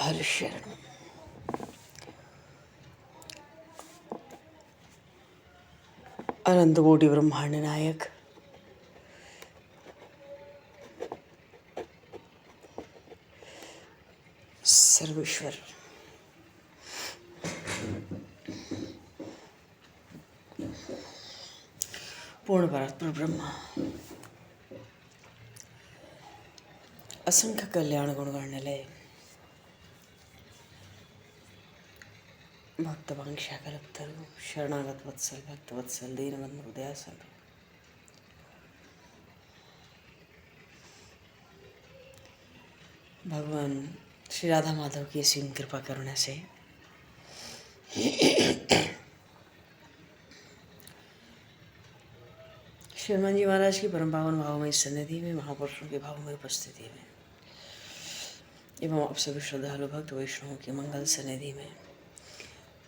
हरिशरण। अनंत कोटि ब्रह्मांड नायक सर्वेश्वर पूर्ण परात्पर ब्रह्मा असंख्य कल्याण गुण गणलय भक्तवांक्षा कल्पतरु शरणागत वत्सल भक्त वत्सल दीनबंधु हृदयासल भगवान श्री राधा माधव की असीम कृपा करुणा से श्री हनुमान जी महाराज की परम पावन भावमयी सन्निधि में महापुरुषों की भावमयी उपस्थिति में एवं आप सभी श्रद्धालु भक्त वैष्णवों की मंगल सन्निधि में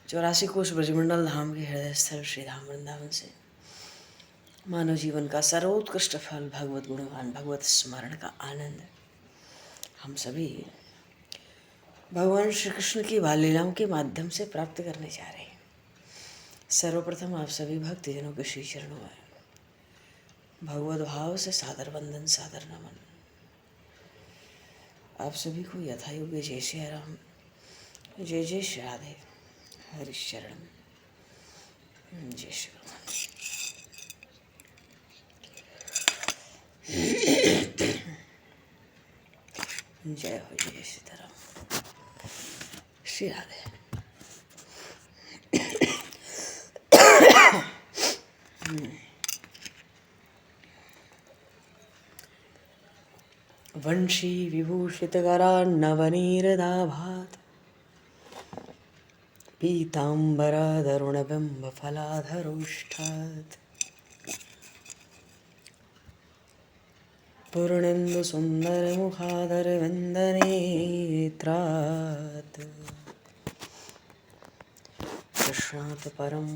84 कोष ब्रजमंडल धाम के हृदय स्थल श्री धाम वृंदावन से मानव जीवन का सर्वोत्कृष्ट फल भगवत गुणगान भगवत स्मरण का आनंद हम सभी भगवान श्री कृष्ण की बाल लीलाओं के माध्यम से प्राप्त करने जा रहे हैं। सर्वप्रथम आप सभी भक्तजनों के श्री चरणों में भगवत भाव से सादर वंदन सादर नमन। आप सभी को यथायोग्य जय श्री राम जय जय श्री राधे हरिशरण जय श्री राम। जय हो जय सीताराम श्री राधे। वंशी विभूषितकरान्नवनीरदाभात् पीताम्बरधरुणबिम्बफलाधरोष्ठात् पूर्णेन्दुसुन्दरमुखादरविन्दनेत्रात् कृष्णात् परं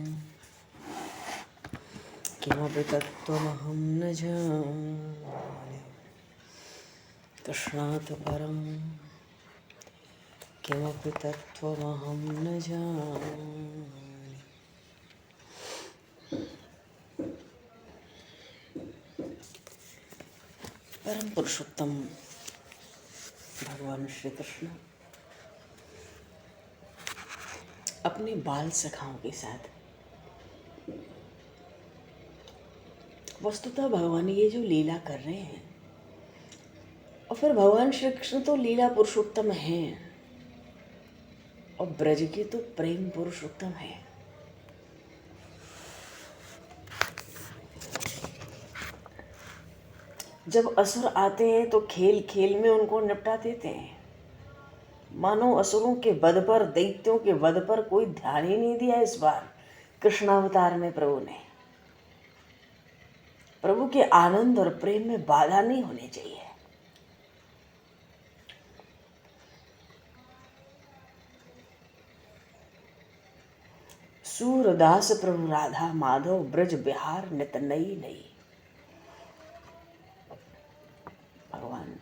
किमपि तत्त्वमहं न जाने। कृष्णात् परं किमपि तत्त्वमहं न जाने। परम पुरुषोत्तम भगवान श्री कृष्ण अपने बाल सखाओं के साथ वस्तुतः भगवान ये जो लीला कर रहे हैं और फिर भगवान श्री कृष्ण तो लीला पुरुषोत्तम हैं और ब्रज के तो प्रेम पुरुषोत्तम है। जब असुर आते हैं तो खेल खेल में उनको निपटा देते हैं। मानो असुरों के वध पर दैत्यों के वध पर कोई ध्यान ही नहीं दिया। इस बार कृष्णावतार में प्रभु ने प्रभु के आनंद और प्रेम में बाधा नहीं होनी चाहिए। सूरदास प्रभु राधा माधव ब्रज बिहार नित नई नई। भगवान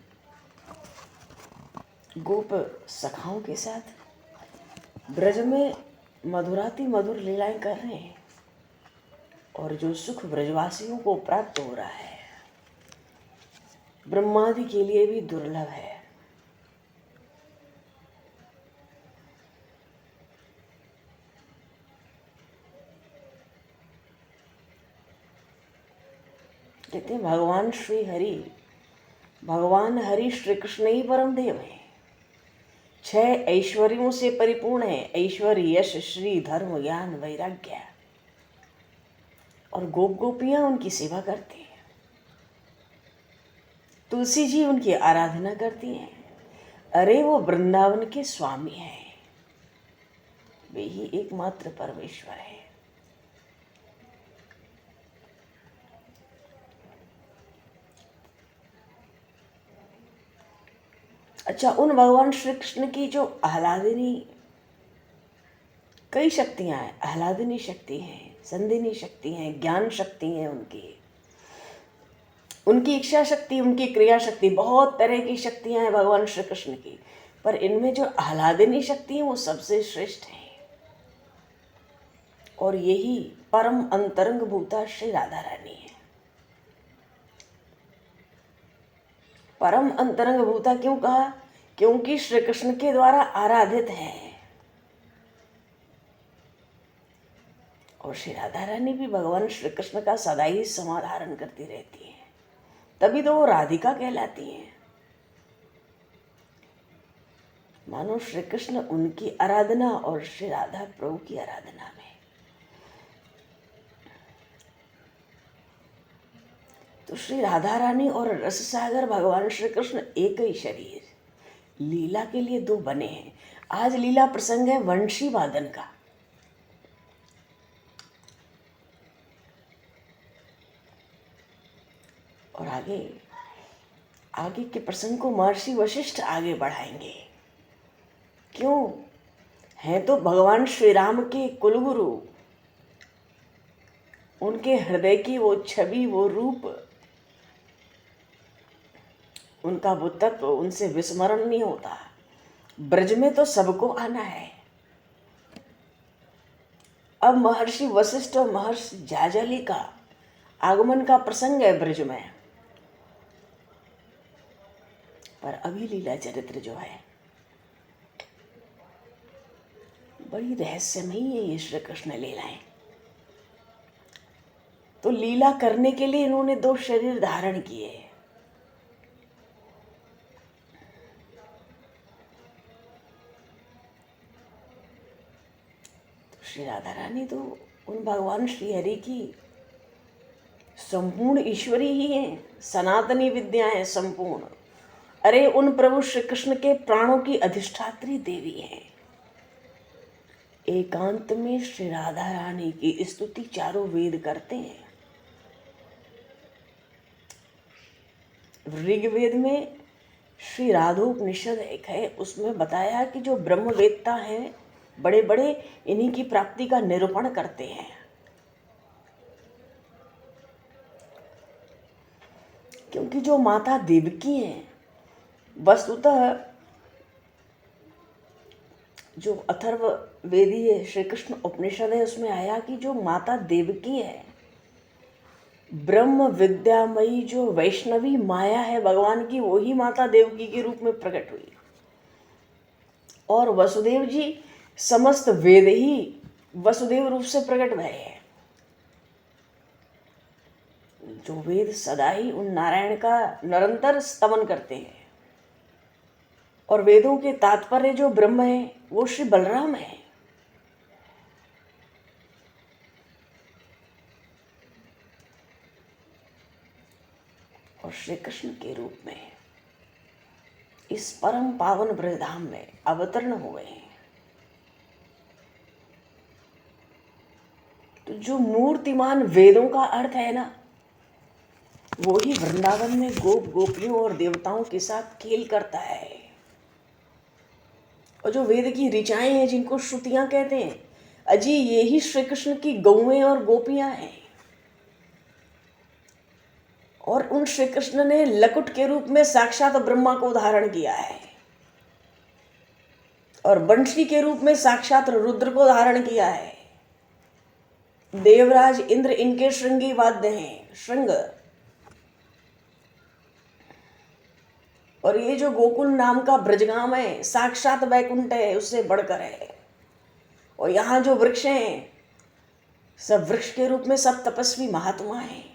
गोप सखाओं के साथ ब्रज में मधुराति मधुर लीलाएं कर रहे हैं और जो सुख ब्रजवासियों को प्राप्त हो रहा है ब्रह्मादि के लिए भी दुर्लभ है। कहते हैं भगवान हरि श्री कृष्ण ही परम देव है। 6 ऐश्वर्यों से परिपूर्ण है। ऐश्वर्य यश श्री धर्म ज्ञान वैराग्य और गोप गोपियां उनकी सेवा करती हैं। तुलसी जी उनकी आराधना करती हैं। अरे वो वृंदावन के स्वामी हैं। वे ही एकमात्र परमेश्वर है। अच्छा, उन भगवान श्री कृष्ण की जो आह्लादिनी कई शक्तियां हैं। आह्लादिनी शक्ति है, संदिनी शक्ति है, ज्ञान शक्ति है, उनकी इच्छा शक्ति, उनकी क्रिया शक्ति, बहुत तरह की शक्तियां हैं भगवान श्री कृष्ण की। पर इनमें जो आह्लादिनी शक्ति है वो सबसे श्रेष्ठ है। और यही परम अंतरंग भूता श्री राधा रानी है। परम अंतरंग भूता क्यों कहा? क्योंकि श्री कृष्ण के द्वारा आराधित है। और श्री राधा रानी भी भगवान श्री कृष्ण का सदा ही समाधारण करती रहती है, तभी तो वो राधिका कहलाती हैं। मानो श्री कृष्ण उनकी आराधना और श्री राधा प्रभु की आराधना में। तो श्री राधा रानी और रस सागर भगवान श्री कृष्ण एक ही शरीर, लीला के लिए दो बने हैं। आज लीला प्रसंग है वंशी वादन का। और आगे के प्रसंग को महर्षि वशिष्ठ आगे बढ़ाएंगे। क्यों? हैं तो भगवान श्री राम के कुलगुरु, उनके हृदय की वो छवि, वो रूप, उनका वो तत्व उनसे विस्मरण नहीं होता। ब्रज में तो सबको आना है। अब महर्षि वशिष्ठ और महर्षि जाजली का आगमन का प्रसंग है ब्रज में। पर अभी लीला चरित्र जो है बड़ी रहस्यमयी है। ये श्री कृष्ण लीलाएं तो लीला करने के लिए इन्होंने दो शरीर धारण किए। तो श्री राधा रानी तो उन भगवान श्री हरि की संपूर्ण ईश्वरी ही है, सनातनी विद्या है संपूर्ण। अरे उन प्रभु श्री कृष्ण के प्राणों की अधिष्ठात्री देवी है। एकांत में श्री राधा रानी की स्तुति चारों वेद करते हैं। ऋग्वेद में श्री राधोपनिषद एक है, उसमें बताया कि जो ब्रह्मवेत्ता हैं बड़े बड़े, इन्हीं की प्राप्ति का निरूपण करते हैं। क्योंकि जो माता देवकी हैं, वस्तुतः जो अथर्व वेदी है, श्री कृष्ण उपनिषद है, उसमें आया कि जो माता देवकी है, ब्रह्म विद्यामयी जो वैष्णवी माया है भगवान की, वही माता देवकी के रूप में प्रकट हुई। और वसुदेव जी समस्त वेद ही वसुदेव रूप से प्रकट भये हैं। जो वेद सदा ही उन नारायण का निरंतर स्तवन करते हैं। और वेदों के तात्पर्य जो ब्रह्म है वो श्री बलराम है। और श्री कृष्ण के रूप में इस परम पावन ब्रजधाम में अवतरण हुए हैं। तो जो मूर्तिमान वेदों का अर्थ है ना, वो ही वृंदावन में गोप गोपियों और देवताओं के साथ खेल करता है। और जो वेद की ऋचाएं हैं, जिनको श्रुतियां कहते हैं, अजी ये ही श्री कृष्ण की गौएं और गोपियां हैं। और उन श्री कृष्ण ने लकुट के रूप में साक्षात ब्रह्मा को धारण किया है, और बंशी के रूप में साक्षात रुद्र को धारण किया है। देवराज इंद्र इनके श्रृंगी वाद्य हैं, श्रृंग। और ये जो गोकुल नाम का ब्रजगाम है, साक्षात वैकुंठ है, उससे बढ़कर है। और यहाँ जो वृक्ष हैं, सब वृक्ष के रूप में सब तपस्वी महात्मा हैं।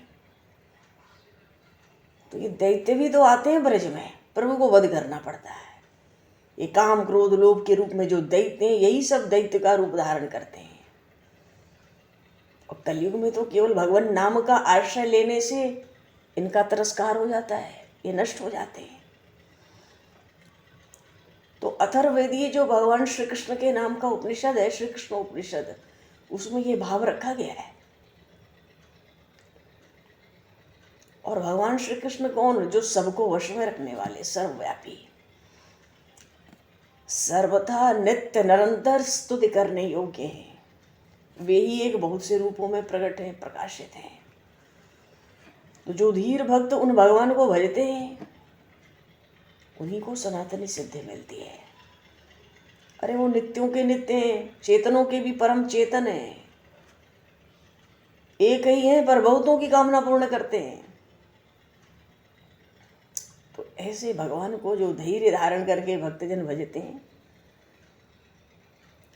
तो ये दैत्य भी तो आते हैं ब्रज में, प्रभु को वध करना पड़ता है। ये काम क्रोध लोभ के रूप में जो दैत्य हैं, यही सब दैत्य का रूप धारण करते हैं। और कलयुग में तो केवल भगवान नाम का आश्रय लेने से इनका तिरस्कार हो जाता है, ये नष्ट हो जाते हैं। तो अथर्ववेदीय जो भगवान श्री कृष्ण के नाम का उपनिषद है, श्री कृष्ण उपनिषद, उसमें ये भाव रखा गया है। और भगवान श्री कृष्ण कौन? जो सबको वश में रखने वाले, सर्वव्यापी, सर्वथा नित्य निरंतर स्तुति करने योग्य हैं। वे ही एक बहुत से रूपों में प्रकट हैं, प्रकाशित हैं। तो जो धीर भक्त उन भगवान को भजते हैं, उन्हीं को सनातनी सिद्धि मिलती है। अरे वो नित्यों के नित्य हैं, चेतनों के भी परम चेतन हैं, एक ही हैं पर बहुतों की कामना पूर्ण करते हैं। तो ऐसे भगवान को जो धैर्य धारण करके भक्तजन भजते हैं,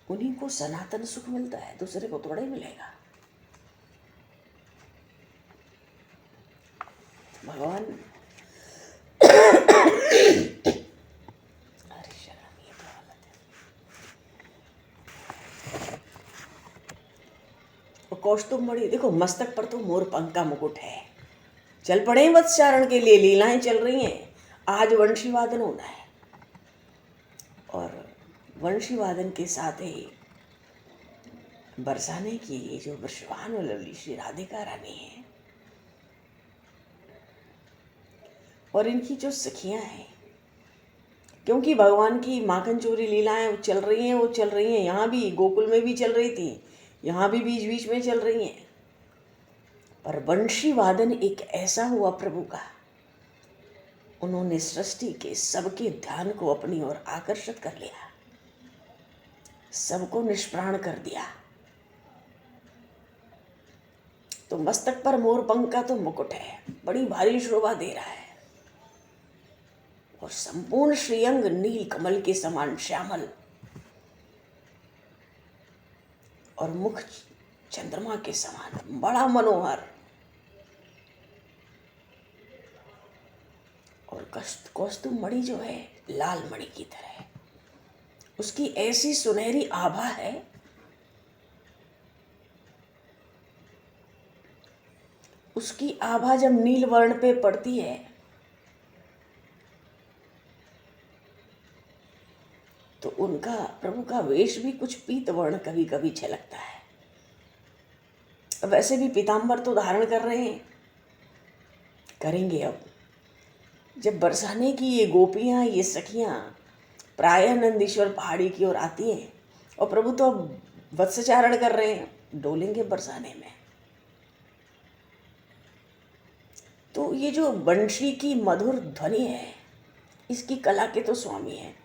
उन्हीं को सनातन सुख मिलता है, दूसरे को थोड़ा ही मिलेगा। भगवान अरे शर्म, ये तो हालत है। और कौस्तुभ मणि देखो, मस्तक पर तो मोर पंख का मुकुट है। चल पड़े वत्स्यारण के लिए, लीलाएं चल रही हैं। आज वंशी वादन होना है, और वंशी वादन के साथ ही बरसाने की ये जो वृषभान लवली श्री राधिका रानी है और इनकी जो सखियां हैं, क्योंकि भगवान की माखन चोरी लीलाएं चल रही हैं, वो चल रही हैं यहाँ भी, गोकुल में भी चल रही थी, यहाँ भी बीच बीच में चल रही हैं। पर वंशी वादन एक ऐसा हुआ प्रभु का, उन्होंने सृष्टि के सबके ध्यान को अपनी ओर आकर्षित कर लिया, सबको निष्प्राण कर दिया। तो मस्तक पर मोर पंख का तो मुकुट है, बड़ी भारी शोभा दे रहा है, और संपूर्ण श्रीअंग नील कमल के समान श्यामल, और मुख चंद्रमा के समान बड़ा मनोहर, और कौस्तुभ मणि जो है लाल मणि की तरह, उसकी ऐसी सुनहरी आभा है, उसकी आभा जब नील वर्ण पे पड़ती है तो उनका प्रभु का वेश भी कुछ पीत वर्ण कभी कभी छलकता है। वैसे भी पीताम्बर तो धारण कर रहे हैं, करेंगे अब। जब बरसाने की ये गोपियां, ये सखियां प्रायः नंदीश्वर पहाड़ी की ओर आती हैं, और प्रभु तो अब वत्सचारण कर रहे हैं, डोलेंगे बरसाने में। तो ये जो बंशी की मधुर ध्वनि है, इसकी कला के तो स्वामी हैं।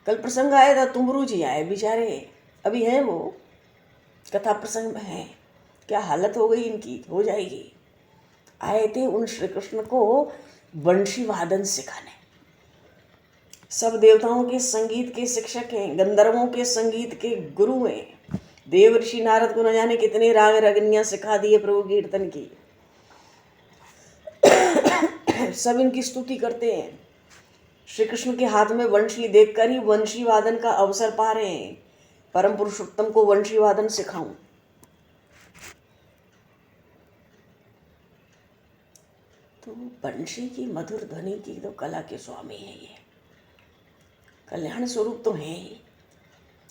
कल प्रसंग आया था, तुमरू जी आए बेचारे, अभी हैं वो, कथा प्रसंग में हैं। क्या हालत हो गई इनकी, हो जाएगी। आए थे उन श्री कृष्ण को वंशी वादन सिखाने। सब देवताओं के संगीत के शिक्षक हैं, गंधर्वों के संगीत के गुरु हैं। देव ऋषि नारद को न जाने कितने राग रगनियां सिखा दिए प्रभु कीर्तन की। सब इनकी स्तुति करते हैं। श्री कृष्ण के हाथ में वंशी देखकर ही वंशी वादन का अवसर पा रहे हैं। परम पुरुषोत्तम को वंशी वादन सिखाऊं, तो वंशी की मधुर ध्वनि की तो कला के स्वामी है ये, कल्याण स्वरूप तो हैं ही।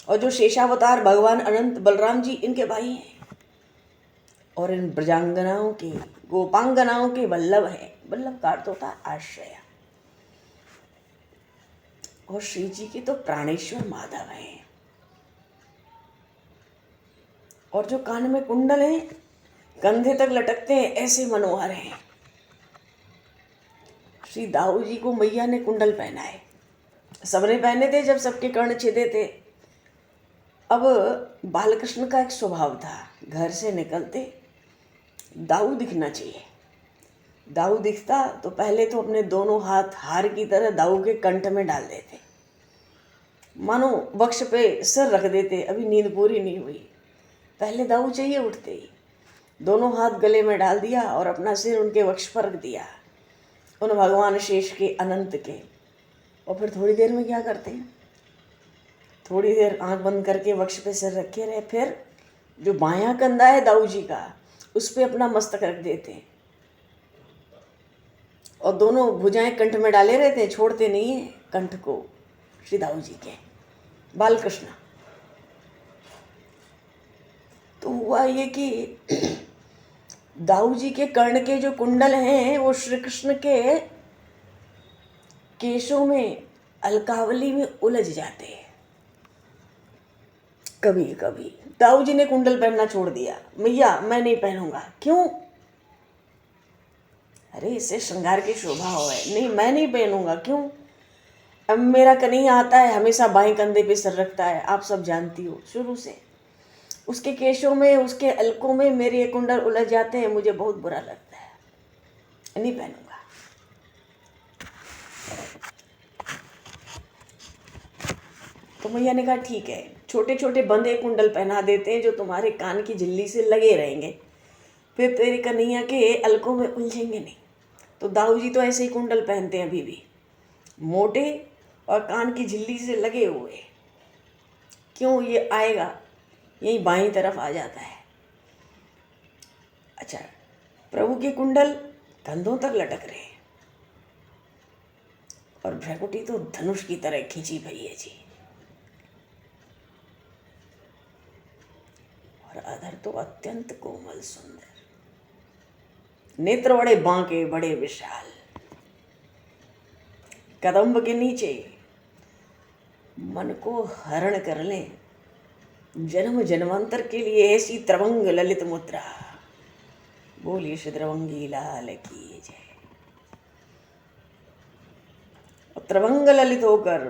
और जो शेषावतार भगवान अनंत बलराम जी इनके भाई हैं, और इन ब्रजांगनाओं के, गोपांगनाओं के वल्लभ हैं। वल्लभ का अर्थ होता है आश्रय। और श्री जी के तो प्राणेश्वर माधव हैं, और जो कान में कुंडल हैं, कंधे तक लटकते हैं, ऐसे मनोहर हैं। श्री दाऊ जी को मैया ने कुंडल पहनाए, सबने पहने थे जब सबके कर्ण छिदे थे। अब बालकृष्ण का एक स्वभाव था, घर से निकलते दाऊ दिखना चाहिए। दाऊ दिखता तो पहले तो अपने दोनों हाथ हार की तरह दाऊ के कंठ में डाल देते, मानो वक्ष पे सिर रख देते। अभी नींद पूरी नहीं हुई, पहले दाऊ चाहिए उठते ही, दोनों हाथ गले में डाल दिया और अपना सिर उनके वक्ष पर रख दिया, उन भगवान शेष के अनंत के। और फिर थोड़ी देर में क्या करते हैं, थोड़ी देर आंख बंद करके वक्ष पे सिर रखे रहे, फिर जो बायां कंधा है दाऊ जी का, उस पे अपना मस्तक रख देते हैं, और दोनों भुजाएं कंठ में डाले रहते हैं, छोड़ते नहीं है कंठ को श्री दाऊ जी के, बालकृष्ण। तो हुआ ये कि दाऊ जी के कर्ण के जो कुंडल हैं, वो श्री कृष्ण के केशों में, अलकावली में उलझ जाते हैं। कभी कभी दाऊ जी ने कुंडल पहनना छोड़ दिया, मैया मैं नहीं पहनूंगा। क्यों? अरे इससे श्रृंगार की शोभा हो है, नहीं मैं नहीं पहनूंगा। क्यों? अब मेरा कन्हैया आता है, हमेशा बाएं कंधे पे सर रखता है, आप सब जानती हो शुरू से। उसके केशों में, उसके अलकों में मेरे ये कुंडल उलझ जाते हैं, मुझे बहुत बुरा लगता है, नहीं पहनूंगा। तो मैया ने कहा ठीक है, छोटे छोटे बंधे कुंडल पहना देते हैं जो तुम्हारे कान की झिल्ली से लगे रहेंगे, फिर तेरे कन्हैया के अलकों में उलझेंगे नहीं। तो दाऊ जी तो ऐसे ही कुंडल पहनते हैं अभी भी, मोटे और कान की झिल्ली से लगे हुए। क्यों? ये आएगा, यही बाईं तरफ आ जाता है। अच्छा, प्रभु के कुंडल कंधों तक लटक रहे हैं और भ्रकुटी तो धनुष की तरह खींची भई है जी, और अधर तो अत्यंत कोमल सुंदर, नेत्र बड़े बांके, बड़े विशाल, कदम्ब के नीचे मन को हरण कर लें जन्म जन्मांतर के लिए ऐसी त्रवंग ललित मुद्रा। बोलिए श्री द्रवंगी लाल की जय। त्रवंग ललित होकर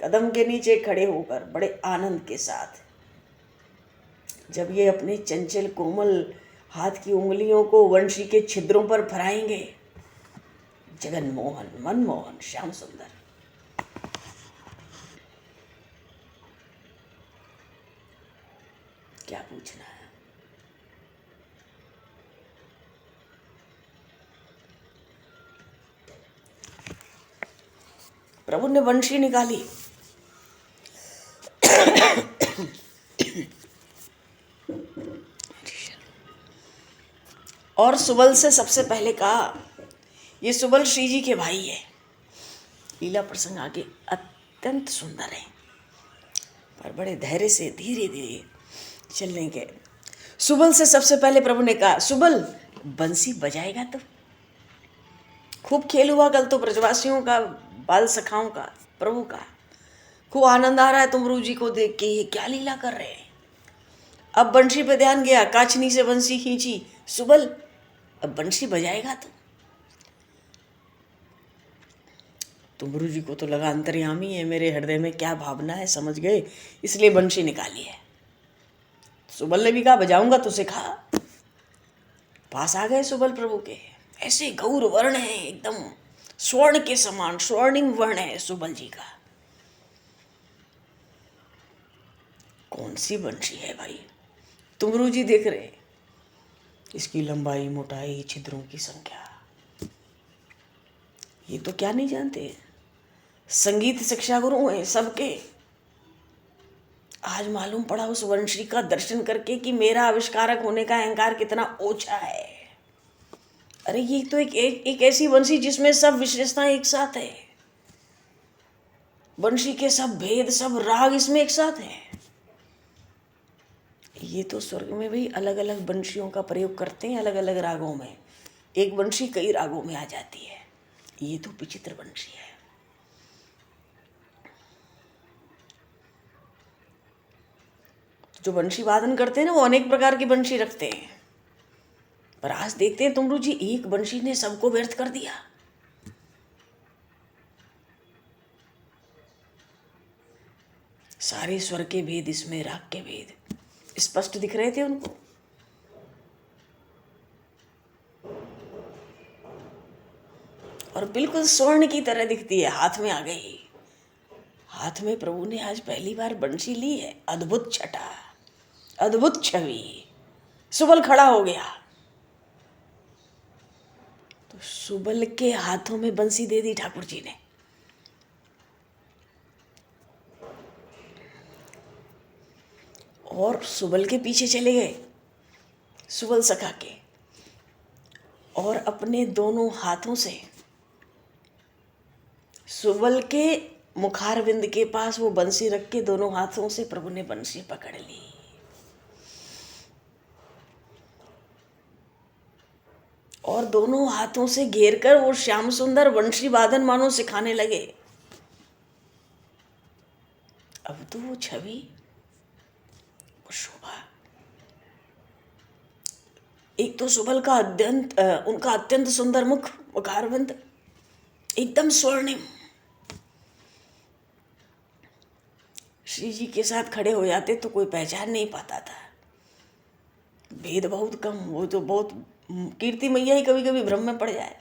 कदम के नीचे खड़े होकर बड़े आनंद के साथ जब ये अपने चंचल कोमल हाथ की उंगलियों को वंशी के छिद्रों पर फराएंगे, जगन मोहन, मनमोहन, श्याम सुंदर, क्या पूछना है। प्रभु ने वंशी निकाली और सुबल से सबसे पहले कहा, ये सुबल श्री जी के भाई है। लीला प्रसंग आगे अत्यंत सुंदर है, पर बड़े धैर्य से धीरे धीरे चलने के। सुबल से सबसे पहले प्रभु ने कहा, सुबल बंसी बजाएगा तो? खूब खेल हुआ कल तो ब्रजवासियों का, बाल सखाओं का, प्रभु का खूब आनंद आ रहा है तुमरू जी को देख के, ये क्या लीला कर रहे हैं। अब बंशी पे ध्यान गया, काचनी से बंसी खींची, सुबल अब बंशी बजाएगा तो? तुमरू जी को तो लगा अंतर्यामी है, मेरे हृदय में क्या भावना है समझ गए, इसलिए बंशी निकाली है। सुबल ने भी कहा, बजाऊंगा तो सिखा। पास आ गए सुबल प्रभु के, ऐसे गौर वर्ण है, एकदम स्वर्ण के समान, स्वर्णिम वर्ण है सुबल जी का। कौन सी बंशी है भाई? तुमरू जी देख रहे, इसकी लंबाई, मोटाई, छिद्रों की संख्या, ये तो क्या नहीं जानते, संगीत शिक्षा गुरु हैं सबके। आज मालूम पड़ा उस वंशी का दर्शन करके कि मेरा आविष्कारक होने का अहंकार कितना ओछा है। अरे ये तो एक ऐसी वंशी जिसमें सब विशेषताएं एक साथ है, वंशी के सब भेद, सब राग इसमें एक साथ है। ये तो स्वर्ग में भी अलग अलग वंशियों का प्रयोग करते हैं, अलग अलग रागों में, एक वंशी कई रागों में आ जाती है। ये तो विचित्र वंशी है। जो वंशी वादन करते हैं ना, वो अनेक प्रकार की वंशी रखते हैं, पर आज देखते हैं तुमरू जी एक वंशी ने सबको व्यर्थ कर दिया। सारे स्वर के भेद इसमें, राग के भेद स्पष्ट दिख रहे थे उनको। और बिल्कुल स्वर्ण की तरह दिखती है, हाथ में आ गई। हाथ में प्रभु ने आज पहली बार बंशी ली है। अद्भुत छटा, अद्भुत छवि। सुबल खड़ा हो गया तो सुबल के हाथों में बंसी दे दी ठाकुर जी ने। और सुबल के पीछे चले गए, सुबल सखा के, और अपने दोनों हाथों से सुबल के मुखारविंद के पास वो बंसी रख के दोनों हाथों से प्रभु ने बंसी पकड़ ली। और दोनों हाथों से घेर कर वो श्याम सुंदर वंशी वादन मानो सिखाने लगे। अब तो वो छवि, वो शोभा, एक तो सुबल का उनका अत्यंत सुंदर मुख, मुखारविंद एकदम स्वर्णिम, श्री जी के साथ खड़े हो जाते तो कोई पहचान नहीं पाता था। भेद बहुत कम, वो तो बहुत, कीर्ति मैया ही कभी कभी भ्रम में पड़ जाए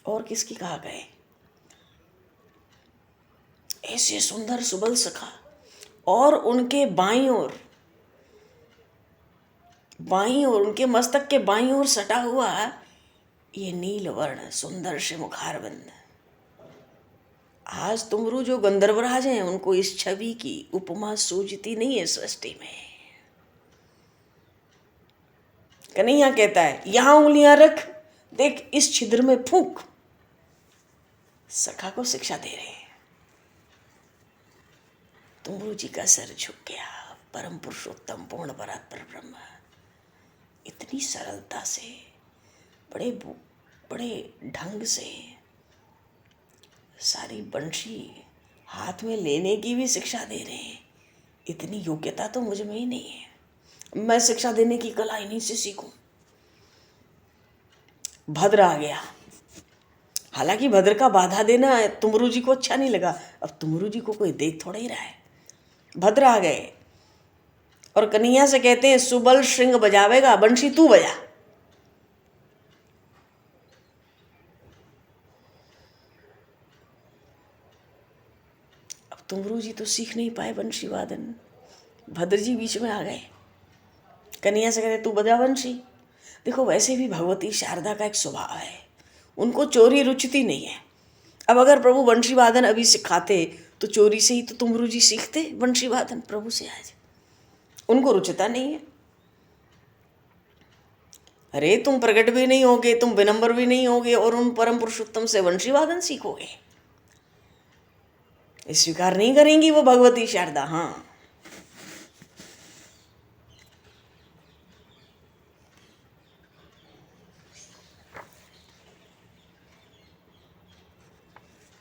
और किसकी कहा गए। ऐसे सुंदर सुबल सखा, और उनके बाईं ओर उनके मस्तक के बाईं ओर सटा हुआ ये नील वर्ण सुंदर से मुखारबंद। आज तुमरू जो गंधर्वराज हैं उनको इस छवि की उपमा सूझती नहीं है सृष्टि में। कन्हैया कहता है यहां उंगलियां रख, देख इस छिद्र में फूंक। सखा को शिक्षा दे रहे हैं। तुमरू जी का सर झुक गया। परम पुरुषोत्तम पूर्ण परात्पर ब्रह्म इतनी सरलता से, बड़े बड़े ढंग से सारी बंशी हाथ में लेने की भी शिक्षा दे रहे हैं। इतनी योग्यता तो मुझ में ही नहीं है। मैं शिक्षा देने की कला इन्हीं से सीखूं। भद्र आ गया। हालांकि भद्र का बाधा देना तुमरू जी को अच्छा नहीं लगा। अब तुमरू जी को कोई देख थोड़ा ही रहा है। भद्र आ गए और कन्हैया से कहते हैं सुबल श्रृंग बजावेगा, बंशी तू बजा। अब तुमरू जी तो सीख नहीं पाए बंशी वादन। भद्र जी बीच में आ गए। कन्हैया से कहते तू बजा बंशी। देखो वैसे भी भगवती शारदा का एक स्वभाव है, उनको चोरी रुचती नहीं है। अब अगर प्रभु बंशी वादन अभी सिखाते तो चोरी से ही तो तुमरू जी सीखते बंशी वादन प्रभु से। आज उनको रुचता नहीं है। अरे तुम प्रकट भी नहीं होगे, तुम विनम्र भी नहीं होगे और उन परम पुरुषोत्तम से वंशी वादन सीखोगे। स्वीकार नहीं करेंगी वो भगवती शारदा। हाँ,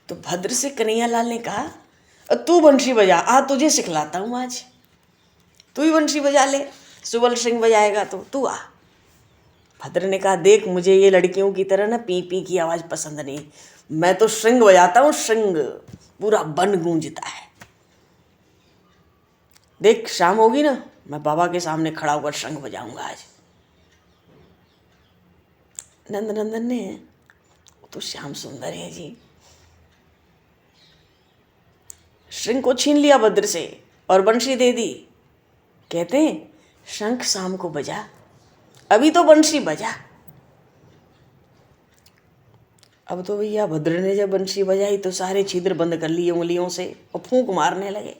तो भद्र से कन्हैयालाल ने कहा तू बंशी बजा, आ तुझे सिखलाता हूं। आज तू ही बंशी बजा ले, सुबल सिंह बजाएगा तो तू आ। भद्र ने कहा देख मुझे ये लड़कियों की तरह ना पी पी की आवाज पसंद नहीं। मैं तो श्रृंग बजाता हूँ, श्रृंग पूरा वन गूंजता है। देख शाम होगी ना, मैं बाबा के सामने खड़ा होकर श्रृंग बजाऊंगा आज। नंदनंदन ने, तो श्याम सुंदर है जी, श्रृंग को छीन लिया भद्र से और बंशी दे दी। कहते हैं शंख शाम को बजा, अभी तो बंशी बजा। अब तो भैया भद्र ने जब बंशी बजाई तो सारे छिद्र बंद कर लिए उंगलियों से और फूंक मारने लगे।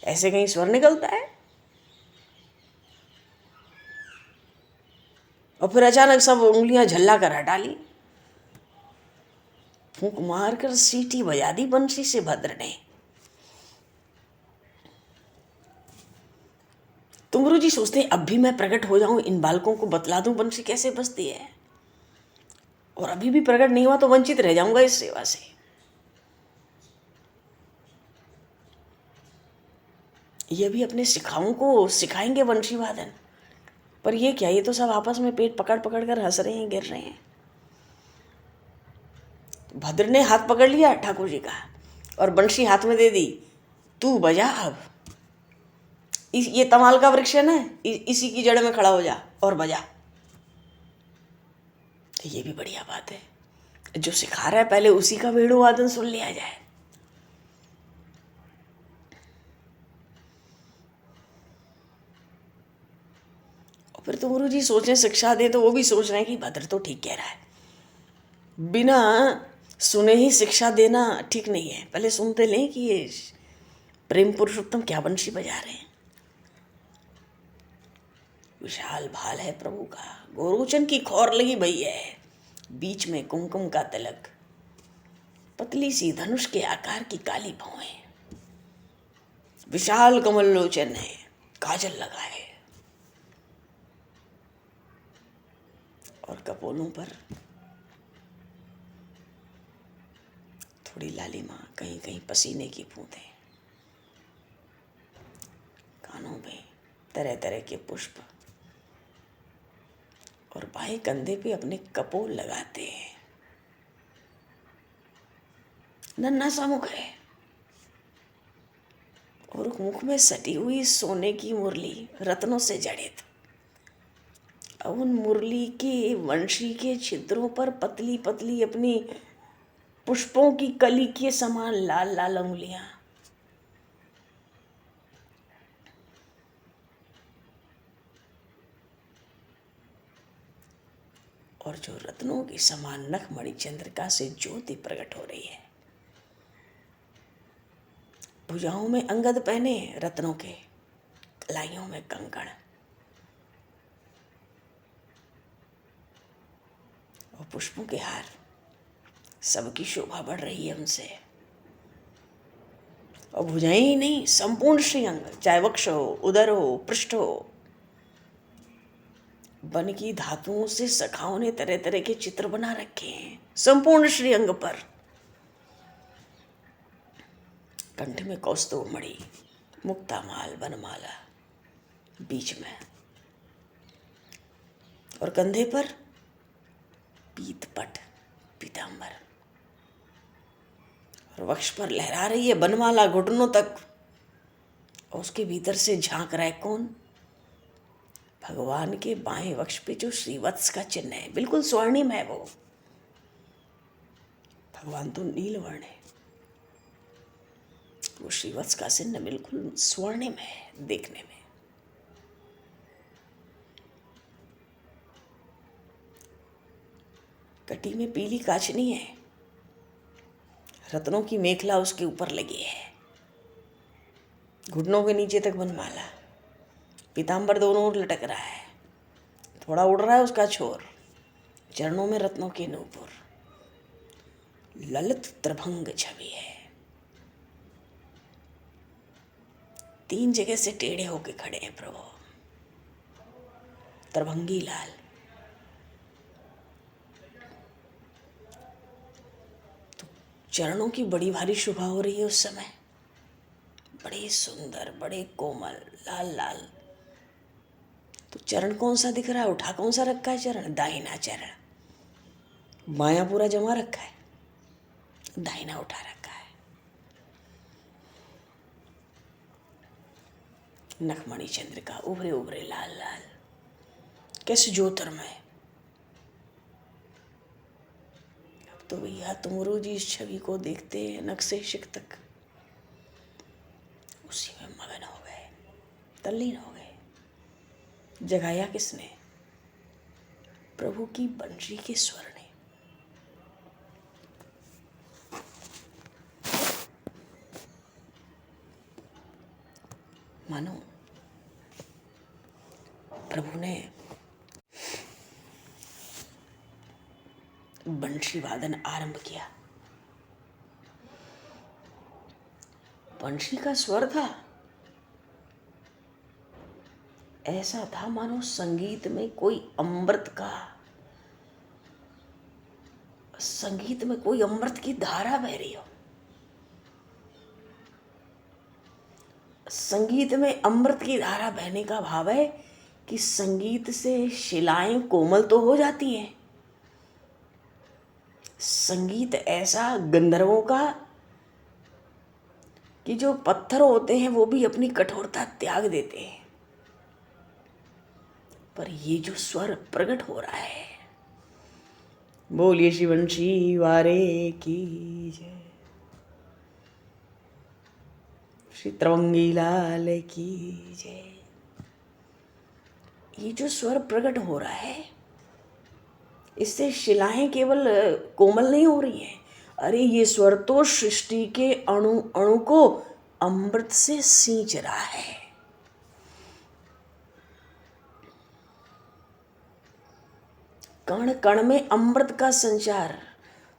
ऐसे कहीं स्वर निकलता है? और फिर अचानक सब उंगलियां झल्ला कर हटा ली। फूंक मारकर सीटी बजा दी बंशी से भद्र ने। तुमरू जी सोचते हैं अब भी मैं प्रकट हो जाऊं, इन बालकों को बतला दूं बंशी कैसे बजती है, और अभी भी प्रकट नहीं हुआ तो वंचित रह जाऊंगा इस सेवा से। ये भी अपने सिखाओं को सिखाएंगे वंशी वादन, पर ये क्या, ये तो सब आपस में पेट पकड़ पकड़ कर हंस रहे हैं, गिर रहे हैं। भद्र ने हाथ पकड़ लिया ठाकुर जी का और बंशी हाथ में दे दी। तू बजा अब, ये तमाल का वृक्ष है ना, इसी की जड़ में खड़ा हो जा और बजा। तो ये भी बढ़िया बात है, जो सिखा रहा है पहले उसी का वेणुवादन सुन लिया जाए। और फिर तुमरू जी सोचें शिक्षा दे तो वो भी सोच रहे हैं कि भद्र तो ठीक कह रहा है, बिना सुने ही शिक्षा देना ठीक नहीं है। पहले सुनते लें कि ये प्रेम पुरुषोत्तम क्या बंशी बजा रहे हैं। विशाल भाल है प्रभु का, गोरोचन की खौर लगी भई है, बीच में कुमकुम का तिलक, पतली सी धनुष के आकार की काली भौएं, विशाल कमल लोचन है, काजल लगा है और कपोलों पर थोड़ी लालिमा, कहीं कहीं पसीने की बूंदें, कानों में तरह तरह के पुष्प, और बाएं कंधे पे अपने कपोल लगाते हैं। नन्हा सा मुख है और मुख में सटी हुई सोने की मुरली रत्नों से जड़ित। अब उन मुरली के वंशी के छिद्रों पर पतली पतली अपनी पुष्पों की कली के समान लाल लाल अंगुलियां, और जो रत्नों के समान नखमणि चंद्रिका से ज्योति प्रकट हो रही है। भुजाओं में अंगद पहने रत्नों के, कलाइयों में कंकण, और पुष्पों के हार। सबकी शोभा बढ़ रही है उनसे। और भुजाएं ही नहीं, संपूर्ण श्रीअंग, चाहे वक्ष हो, उदर हो, पृष्ठ हो, वन की धातुओं से सखाओं ने तरह तरह के चित्र बना रखे हैं संपूर्ण श्रीअंग पर। कंठ में कौस्तुभ मणि, मुक्तामाल, वनमाला बीच में, और कंधे पर पीतपट, पीतांबर, और वक्ष पर लहरा रही है वनमाला घुटनों तक। और उसके भीतर से झांक रहा है कौन? भगवान के बाएं वक्ष पे जो श्रीवत्स का चिन्ह है, बिल्कुल स्वर्णिम है वो। भगवान तो नीलवर्ण है, वो श्रीवत्स का चिन्ह बिल्कुल स्वर्णिम है देखने में। कटी में पीली काचनी है, रत्नों की मेखला उसके ऊपर लगी है, घुटनों के नीचे तक वनमाला, पीतांबर दोनों ओर लटक रहा है, थोड़ा उड़ रहा है उसका छोर, चरणों में रत्नों के नूपुर, ललित त्रिभंग छवि है। 3 जगह से टेढ़े होके खड़े हैं प्रभु, त्रिभंगी लाल। तो चरणों की बड़ी भारी शोभा हो रही है उस समय, बड़े सुंदर, बड़े कोमल, लाल लाल। तो चरण कौन सा दिख रहा है? उठा कौन सा रखा है चरण? दाहिना चरण। बायां पूरा जमा रखा है, दाहिना उठा रखा है। नखमणि चंद्रिका, उभरे उभरे लाल लाल, कैसे ज्योतिर्मय। अब तो भैया तुमरू जी इस छवि को देखते नख से शिख तक उसी में मगन हो गए, तल्लीन हो गए। जगाया किसने? प्रभु की बंशी के स्वर ने। मानो प्रभु ने बंशी वादन आरंभ किया। बंशी का स्वर था ऐसा था मानो संगीत में कोई अमृत का, संगीत में कोई अमृत की धारा बह रही हो। संगीत में अमृत की धारा बहने का भाव है कि संगीत से शिलाएं कोमल तो हो जाती हैं, संगीत ऐसा गंधर्वों का कि जो पत्थर होते हैं वो भी अपनी कठोरता त्याग देते हैं। पर ये जो स्वर प्रकट हो रहा है, बोलिए शिवंशी वारे की जय, श्री त्रिभंगी लाल की जय। ये जो स्वर प्रकट हो रहा है, इससे शिलाएं केवल कोमल नहीं हो रही हैं, अरे ये स्वर तो सृष्टि के अणु अणु को अमृत से सींच रहा है। कण कण में अमृत का संचार।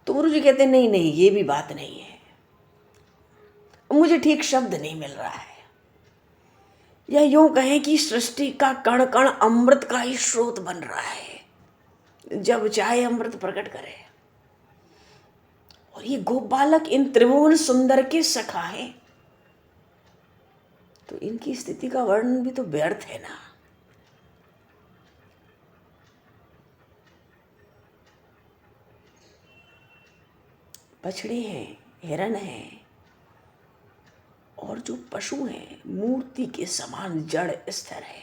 तो गुरु जी कहते नहीं नहीं, ये भी बात नहीं है, मुझे ठीक शब्द नहीं मिल रहा है। या यूं कहें कि सृष्टि का कण कण अमृत का ही स्रोत बन रहा है, जब चाहे अमृत प्रकट करे। और ये गोपालक इन त्रिभुवन सुंदर के सखा हैं, तो इनकी स्थिति का वर्णन भी तो व्यर्थ है ना। बछड़े हैं, हिरण हैं, और जो पशु हैं मूर्ति के समान जड़ स्थिर है।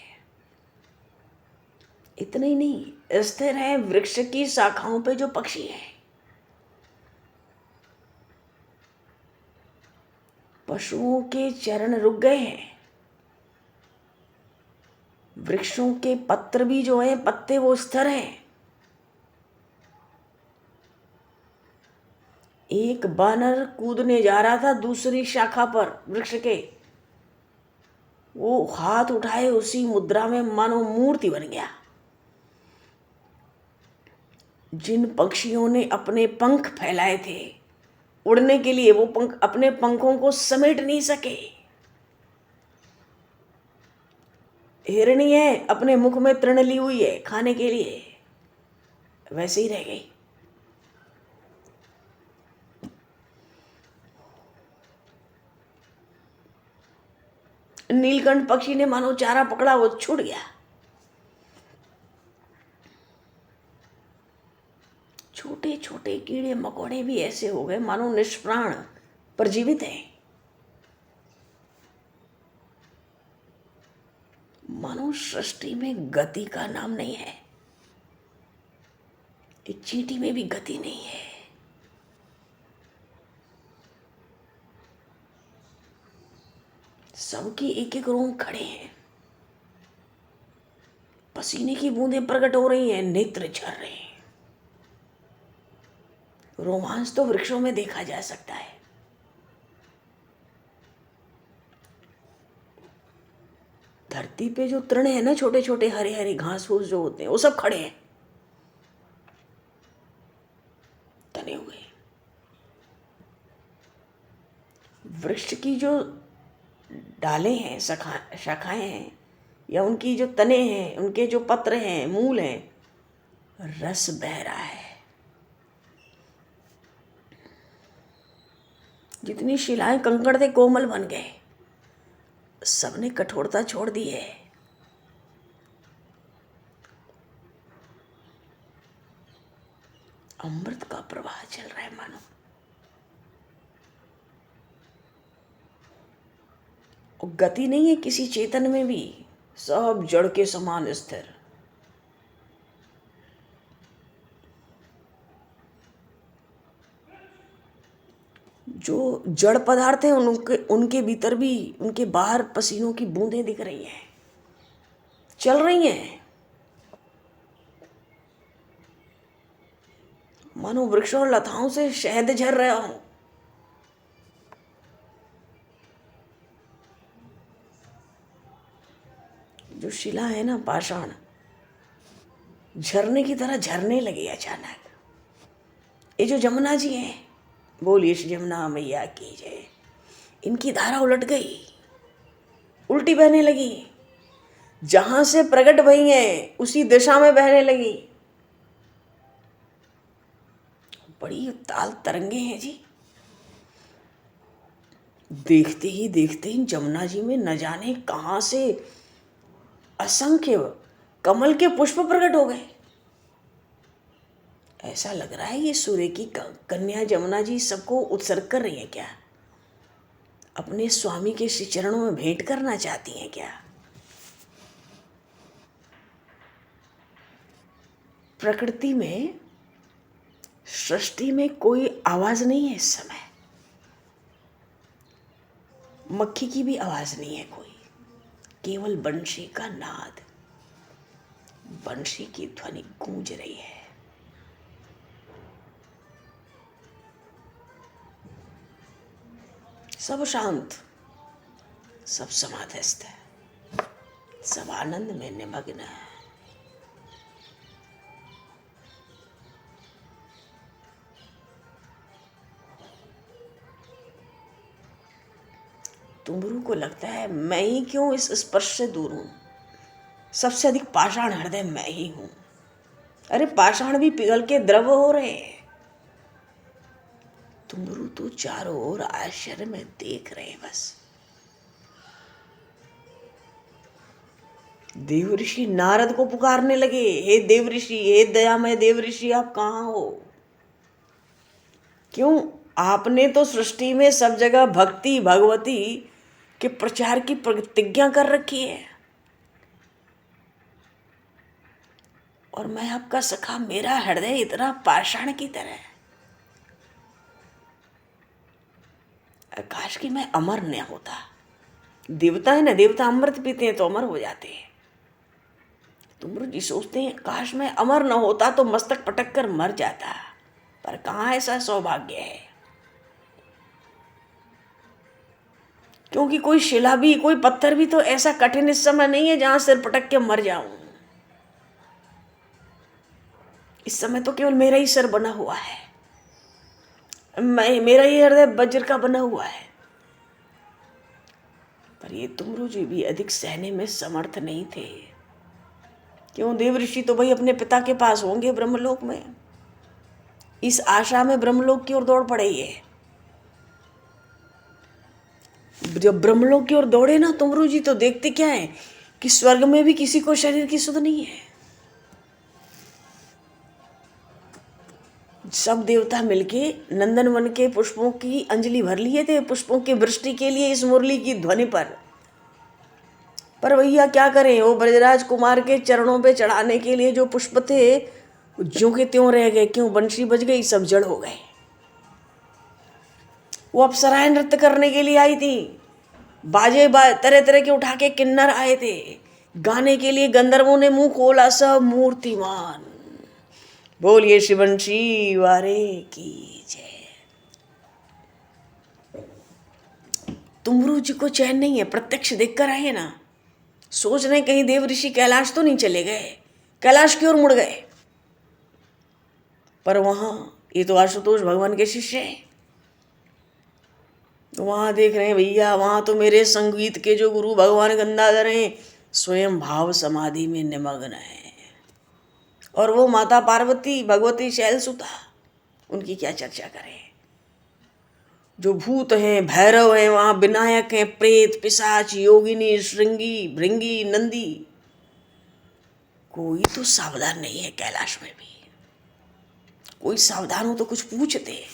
इतना ही नहीं, स्थिर है वृक्ष की शाखाओं पे जो पक्षी हैं। पशुओं के चरण रुक गए हैं, वृक्षों के पत्र भी जो हैं, पत्ते वो स्थिर हैं। एक बानर कूदने जा रहा था दूसरी शाखा पर वृक्ष के, वो हाथ उठाए उसी मुद्रा में मानो मूर्ति बन गया। जिन पक्षियों ने अपने पंख फैलाए थे उड़ने के लिए, वो पंख अपने पंखों को समेट नहीं सके। हिरणी है, अपने मुख में तृण ली हुई है खाने के लिए, वैसे ही रह गई। नीलकंठ पक्षी ने मानो चारा पकड़ा, वो छूट गया। छोटे छोटे कीड़े मकोड़े भी ऐसे हो गए मानो निष्प्राण पर जीवित हैं। मानो सृष्टि में गति का नाम नहीं है। एक चींटी में भी गति नहीं है। सबके एक एक रोम खड़े हैं, पसीने की बूंदें प्रकट हो रही हैं, नेत्र झर रहे हैं। रोमांच तो वृक्षों में देखा जा सकता है। धरती पे जो तृण है ना, छोटे छोटे हरे हरे घास फूस जो होते हैं, वो सब खड़े हैं, तने हुए। वृक्ष की जो डालें हैं, शाखाएं हैं, या उनकी जो तने हैं, उनके जो पत्र हैं, मूल हैं, रस बह रहा है। जितनी शिलाएं कंकड़ थे कोमल बन गए, सबने कठोरता छोड़ दी है। अमृत का प्रवाह चल रहा है मानो। और गति नहीं है किसी चेतन में भी, सब जड़ के समान स्थिर। जो जड़ पदार्थ हैं उनके भीतर भी, उनके बाहर पसीनों की बूंदें दिख रही हैं, चल रही हैं, मानो वृक्षों और लताओं से शहद झर रहा हूं। जो शिला है ना, पाषाण, झरने की तरह झरने लगे अचानक। ये जो जमुना जी हैं, बोलिए यमुना मैया की जय, इनकी धारा उलट गई, उल्टी बहने लगी। जहां से प्रकट भई है उसी दिशा में बहने लगी। बड़ी ताल तरंगे हैं जी। देखते ही देखते इन जमुना जी में न जाने कहां से असंख्य कमल के पुष्प प्रकट हो गए। ऐसा लग रहा है ये सूर्य की कन्या जमुना जी सबको उत्सर्ग कर रही है क्या? अपने स्वामी के श्री चरणों में भेंट करना चाहती हैं क्या? प्रकृति में, सृष्टि में कोई आवाज नहीं है इस समय। मक्खी की भी आवाज नहीं है कोई, केवल बंशी का नाद, बंशी की ध्वनि गूंज रही है। सब शांत, सब समाधिस्थ है, सब आनंद में निमग्न है। तुमरू को लगता है मैं ही क्यों इस स्पर्श से दूर हूं? सबसे अधिक पाषाण हृदय मैं ही हूं। अरे पाषाण भी पिघल के द्रव हो रहे हैं। तुमरू तो चारों ओर आश्चर्य में देख रहे हैं बस। देव ऋषि नारद को पुकारने लगे, हे देव ऋषि, हे दयामय देव ऋषि, आप कहाँ हो? क्यों? आपने तो सृष्टि में सब जगह भक्ति, भगवती कि प्रचार की प्रतिज्ञा कर रखी है, और मैं आपका सखा, मेरा हृदय इतना पाषाण की तरह है, काश कि मैं अमर न होता। देवता है ना, देवता अमृत पीते हैं तो अमर हो जाते हैं। तुम जी सोचते हैं काश मैं अमर न होता तो मस्तक पटक कर मर जाता, पर कहाँ ऐसा सौभाग्य है। क्योंकि कोई शिला भी, कोई पत्थर भी तो ऐसा कठिन इस समय नहीं है जहां सिर पटक के मर जाऊं। इस समय तो केवल मेरा ही सिर बना हुआ है, मेरा ही हृदय वज्र का बना हुआ है। पर ये तुमरू जी भी अधिक सहने में समर्थ नहीं थे। क्यों? देव ऋषि तो भाई अपने पिता के पास होंगे ब्रह्मलोक में, इस आशा में ब्रह्मलोक की ओर दौड़ पड़े ये। जब ब्रह्मलोक की ओर दौड़े ना तुमरू जी, तो देखते क्या है कि स्वर्ग में भी किसी को शरीर की सुध नहीं है। सब देवता मिलके नंदन वन के पुष्पों की अंजलि भर लिए थे, पुष्पों की वृष्टि के लिए इस मुरली की ध्वनि पर भैया क्या करें, वो ब्रजराज कुमार के चरणों पे चढ़ाने के लिए जो पुष्प थे ज्यों के त्यों रह गए। क्यों? बंशी बज गई, सब जड़ हो गए। वो अप्सराएं नृत्य करने के लिए आई थी, बाजे तरह तरह के उठा के किन्नर आए थे, गाने के लिए गंधर्वों ने मुंह खोला, सब मूर्तिमान। बोलिए शिवंशी वारे की जय। तुमरू जी को चैन नहीं है, प्रत्यक्ष देखकर आए ना। सोच रहे कहीं देव ऋषि कैलाश तो नहीं चले गए, कैलाश की ओर मुड़ गए। पर वहां ये तो आशुतोष भगवान के शिष्य हैं, तो वहां देख रहे हैं भैया, वहां तो मेरे संगीत के जो गुरु भगवान गंगाधर हैं स्वयं भाव समाधि में निमग्न है। और वो माता पार्वती, भगवती शैलसुता, उनकी क्या चर्चा करें। जो भूत हैं, भैरव हैं, वहां विनायक हैं, प्रेत, पिशाच, योगिनी, श्रृंगी, भृंगी, नंदी, कोई तो सावधान नहीं है कैलाश में भी। कोई सावधान हो तो कुछ पूछते।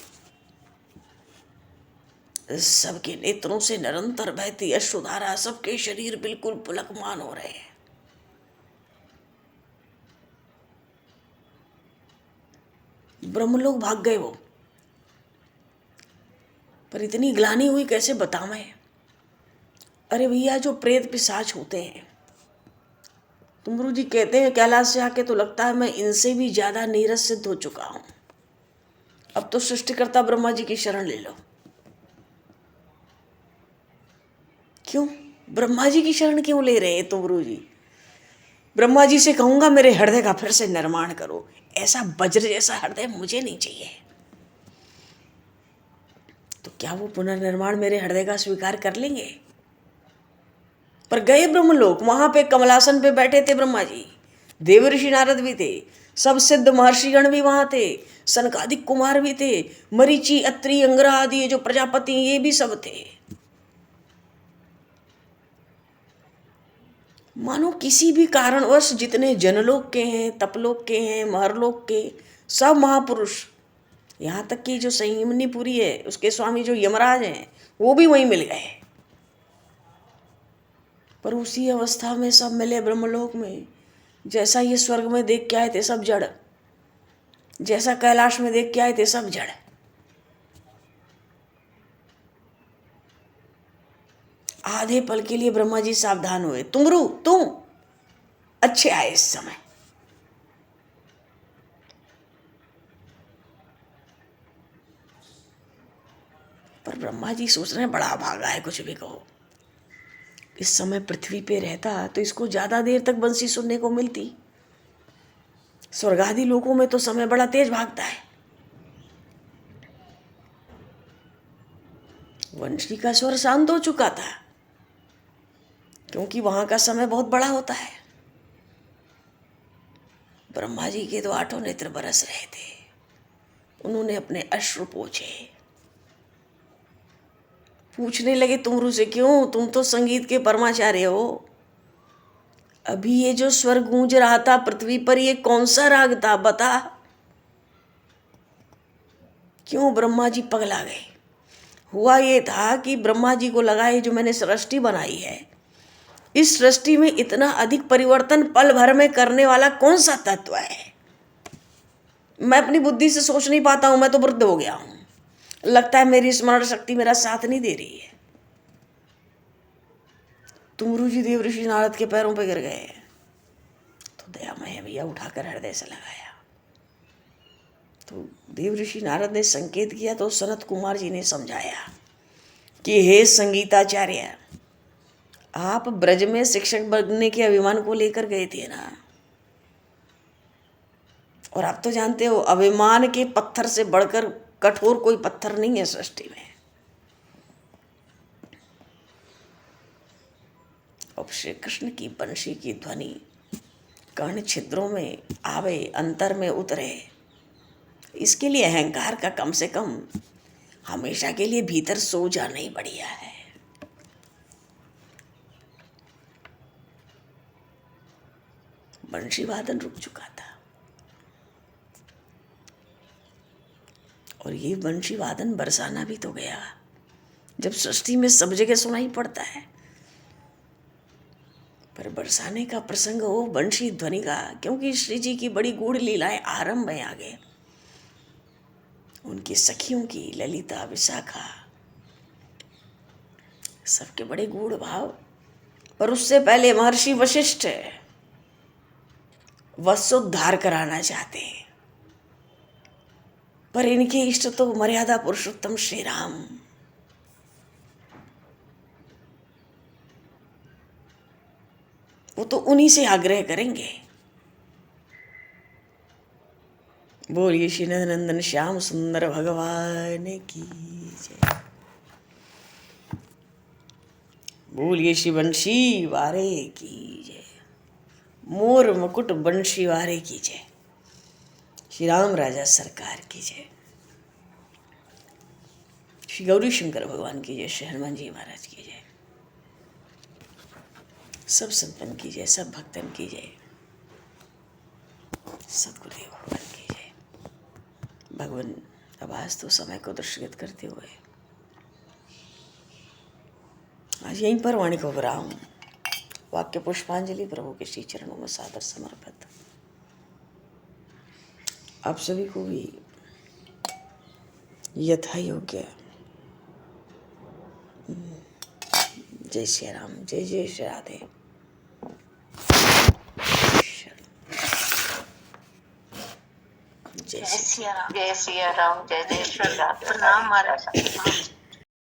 सबके नेत्रों से निरंतर बहती अश्रुधारा, सबके शरीर बिल्कुल पुलकमान हो रहे हैं। ब्रह्मलोक भाग गए वो, पर इतनी ग्लानि हुई कैसे बतावें। अरे भैया, जो प्रेत पिशाच होते हैं, तुमरू जी कहते हैं कैलाश से आके तो लगता है मैं इनसे भी ज्यादा नीरस सिद्ध हो चुका हूं। अब तो सृष्टिकर्ता ब्रह्मा जी की शरण ले लो। क्यों? ब्रह्मा जी की शरण क्यों ले रहे हैं तुमरू जी? ब्रह्मा जी से कहूंगा मेरे हृदय का फिर से निर्माण करो, ऐसा वज्र जैसा हृदय मुझे नहीं चाहिए। तो क्या वो पुनर्निर्माण मेरे हृदय का स्वीकार कर लेंगे? पर गए ब्रह्मलोक, वहां पे कमलासन पे बैठे थे ब्रह्मा जी, देव ऋषि नारद भी थे, सब सिद्ध महर्षिगण भी वहां थे, सनकादिक कुमार भी थे, मरीचि, अत्रि, अंगरा आदि जो प्रजापति ये भी सब थे। मानो किसी भी कारणवश जितने जनलोक के हैं, तपलोक के हैं, महरलोक के, सब महापुरुष, यहाँ तक कि जो संयमनीपुरी है उसके स्वामी जो यमराज हैं वो भी वहीं मिल गए। पर उसी अवस्था में सब मिले ब्रह्मलोक में। जैसा ये स्वर्ग में देख के आए थे सब जड़, जैसा कैलाश में देख के आए थे सब जड़। आधे पल के लिए ब्रह्मा जी सावधान हुए, तुमरू तुम अच्छे आए इस समय। पर ब्रह्मा जी सोच रहे हैं बड़ा भागा है, कुछ भी कहो। इस समय पृथ्वी पे रहता तो इसको ज्यादा देर तक बंसी सुनने को मिलती। स्वर्गादि लोकों में तो समय बड़ा तेज भागता है। वंशी का स्वर शांत हो चुका था, क्योंकि वहां का समय बहुत बड़ा होता है। ब्रह्मा जी के तो आठों नेत्र बरस रहे थे। उन्होंने अपने अश्रु पोंछे, पूछने लगे तुमरू से, क्यों? तुम तो संगीत के परमाचार्य हो। अभी ये जो स्वर गूंज रहा था पृथ्वी पर, ये कौन सा राग था बता? क्यों? ब्रह्मा जी पगला गए। हुआ ये था कि ब्रह्मा जी को लगा ये जो मैंने सृष्टि बनाई है, इस सृष्टि में इतना अधिक परिवर्तन पल भर में करने वाला कौन सा तत्व है। मैं अपनी बुद्धि से सोच नहीं पाता हूं, मैं तो वृद्ध हो गया हूं, लगता है मेरी स्मरण शक्ति मेरा साथ नहीं दे रही है। तुमरू जी देव ऋषि नारद के पैरों पे गिर गए तो दयामय भैया उठाकर हृदय से लगाया। तो देव ऋषि नारद ने संकेत किया तो सनत कुमार जी ने समझाया कि हे संगीताचार्य, आप ब्रज में शिक्षक बनने के अभिमान को लेकर गए थे ना, और आप तो जानते हो अभिमान के पत्थर से बढ़कर कठोर कोई पत्थर नहीं है सृष्टि में। अब श्री कृष्ण की बंशी की ध्वनि कर्ण छिद्रों में आवे, अंतर में उतरे, इसके लिए अहंकार का कम से कम हमेशा के लिए भीतर सो जाना ही बढ़िया है। बंशी वादन रुक चुका था और ये बंशी वादन बरसाना भी तो गया। जब सृष्टि में सब जगह सुनाई पड़ता है, पर बरसाने का प्रसंग हो बंशी ध्वनि का, क्योंकि श्री जी की बड़ी गूढ़ लीलाएं आरंभ में आगे, उनकी सखियों की ललिता, विशाखा, सबके बड़े गूढ़ भाव। पर उससे पहले महर्षि वशिष्ठ वत्सोद्धार कराना चाहते हैं, पर इनके इष्ट तो मर्यादा पुरुषोत्तम श्री राम। वो तो उन्हीं से आग्रह करेंगे। बोलिए श्री नंदन श्याम सुंदर भगवान की जय। बोलिए श्री बंशी वारे की जय। मोर मुकुट बंशी वारे की जय। श्री राम राजा सरकार की जय। श्री गौरी शंकर भगवान की जय। श्री हनुमान जी महाराज की जय। सब संतन की जय, सब भक्तन की जय, सदगुरुदेव भगवान की जय। भगवान अब आज तो समय को दृष्टिगत करते हुए आज यहीं पर वाणी को विराम। वाक्य पुष्पांजलि प्रभु के श्री चरणों में सादर समर्पित। आप सभी को भी यथा योग्य जय श्री राम, जय जय श्री राधे। जय श्री राम, जय सिया राम, जय जय श्री राम। प्रणाम महाराज।